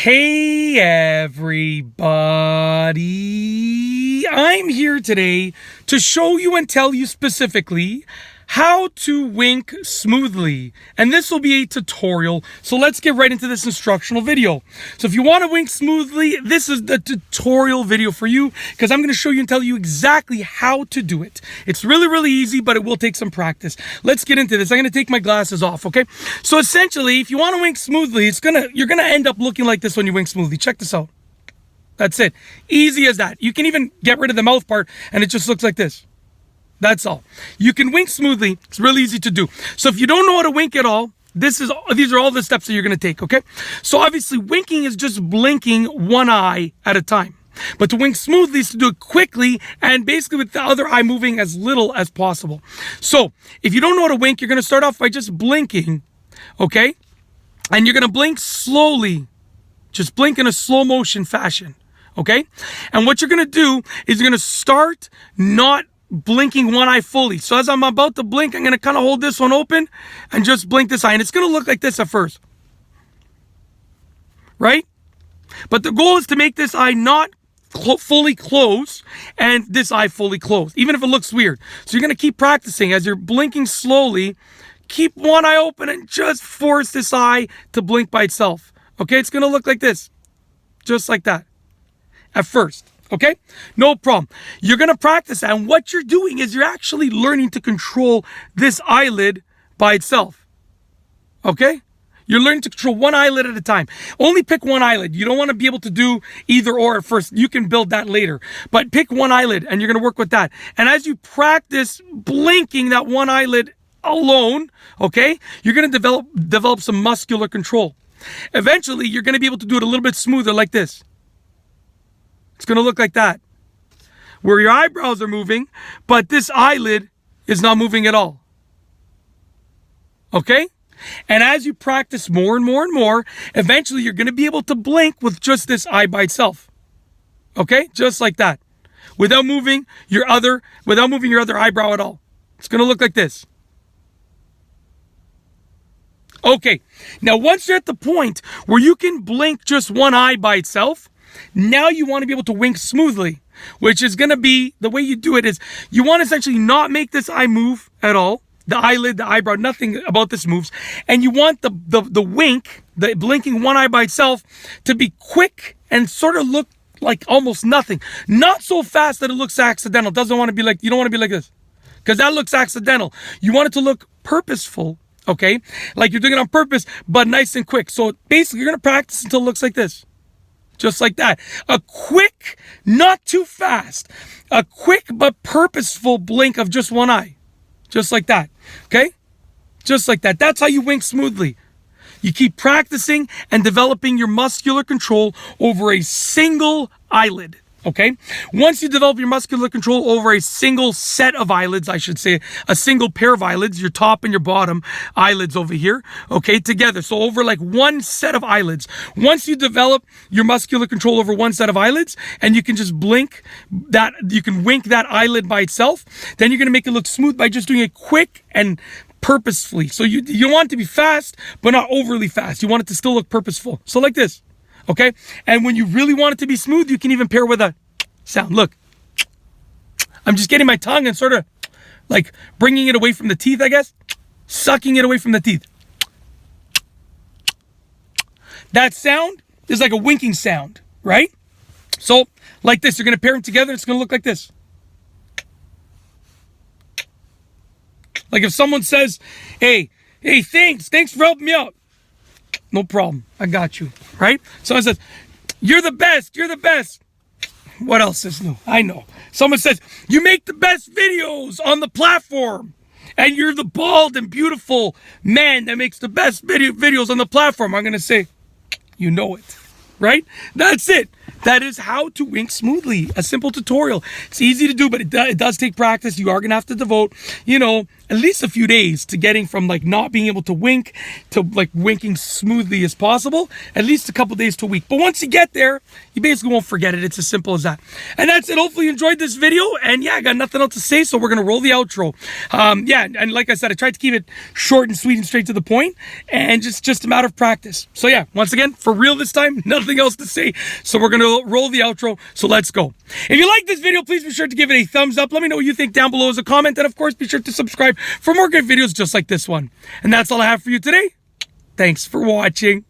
Hey everybody, I'm here today to show you and tell you specifically how to wink smoothly. And this will be a tutorial, so let's get right into this instructional video. So if you want to wink smoothly, this is the tutorial video for you, because I'm going to show you and tell you exactly how to do it. It's really easy, but it will take some practice. Let's get into this. I'm going to take my glasses off, okay? So essentially, if you want to wink smoothly, you're gonna end up looking like this when you wink smoothly. Check this out. That's it. Easy as that. You can even get rid of the mouth part, and it just looks like this. That's all. You can wink smoothly. It's really easy to do. So if you don't know how to wink at all, these are all the steps that you're going to take, okay? So obviously, winking is just blinking one eye at a time. But to wink smoothly is to do it quickly and basically with the other eye moving as little as possible. So if you don't know how to wink, you're going to start off by just blinking, okay? And you're going to blink slowly. Just blink in a slow motion fashion, okay? And what you're going to do is you're going to start not blinking one eye fully. So as I'm about to blink, I'm going to kind of hold this one open and just blink this eye. And it's going to look like this at first, right? But the goal is to make this eye not fully closed and this eye fully closed, even if it looks weird. So you're going to keep practicing as you're blinking slowly. Keep one eye open and just force this eye to blink by itself. Okay, it's going to look like this, just like that at first. Okay, no problem. You're going to practice that. And what you're doing is you're actually learning to control this eyelid by itself. Okay, you're learning to control one eyelid at a time. Only pick one eyelid. You don't want to be able to do either or at first. You can build that later. But pick one eyelid and you're going to work with that. And as you practice blinking that one eyelid alone, okay, you're going to develop some muscular control. Eventually, you're going to be able to do it a little bit smoother like this. It's going to look like that, where your eyebrows are moving, but this eyelid is not moving at all. Okay? And as you practice more and more, eventually you're going to be able to blink with just this eye by itself. Okay? Just like that. Without moving your other eyebrow at all. It's going to look like this. Okay. Now, once you're at the point where you can blink just one eye by itself, now you want to be able to wink smoothly, which is going to be, the way you do it is, you want to essentially not make this eye move at all. The eyelid, the eyebrow, nothing about this moves. And you want the wink, the blinking one eye by itself, to be quick and sort of look like almost nothing. Not so fast that it looks accidental. You don't want to be like this, because that looks accidental. You want it to look purposeful, okay? Like you're doing it on purpose, but nice and quick. So basically, you're going to practice until it looks like this. Just like that. A quick, not too fast, a quick but purposeful blink of just one eye. Just like that. Okay? Just like that. That's how you wink smoothly. You keep practicing and developing your muscular control over a single eyelid. Okay? Once you develop your muscular control over a single set of eyelids, I should say, a single pair of eyelids, your top and your bottom eyelids over here, okay, together. So over like one set of eyelids. Once you develop your muscular control over one set of eyelids and you can just blink that, you can wink that eyelid by itself, then you're going to make it look smooth by just doing it quick and purposefully. So you want it to be fast, but not overly fast. You want it to still look purposeful. So like this. Okay? And when you really want it to be smooth, you can even pair with a sound. Look. I'm just getting my tongue and sort of like bringing it away from the teeth, I guess. Sucking it away from the teeth. That sound is like a winking sound, right? So, like this, you're going to pair them together. It's going to look like this. Like if someone says, hey, thanks for helping me out. No problem. I got you. Right? Someone says, you're the best. What else is new? I know. Someone says, you make the best videos on the platform. And you're the bald and beautiful man that makes the best videos on the platform. I'm going to say, you know it. Right? That's it. That is how to wink smoothly. A simple tutorial. It's easy to do, but it does take practice. You are going to have to devote, at least a few days to getting from like not being able to wink to like winking smoothly as possible. At least a couple days to a week. But once you get there, you basically won't forget it. It's as simple as that. And that's it. Hopefully you enjoyed this video. And yeah, I got nothing else to say, so we're going to roll the outro. And like I said, I tried to keep it short and sweet and straight to the point, and just a matter of practice. So yeah, once again, for real this time, nothing else to say. So we're going to roll the outro. So let's go. If you like this video, please be sure to give it a thumbs up. Let me know what you think down below as a comment. And of course, be sure to subscribe for more great videos just like this one. And that's all I have for you today. Thanks for watching.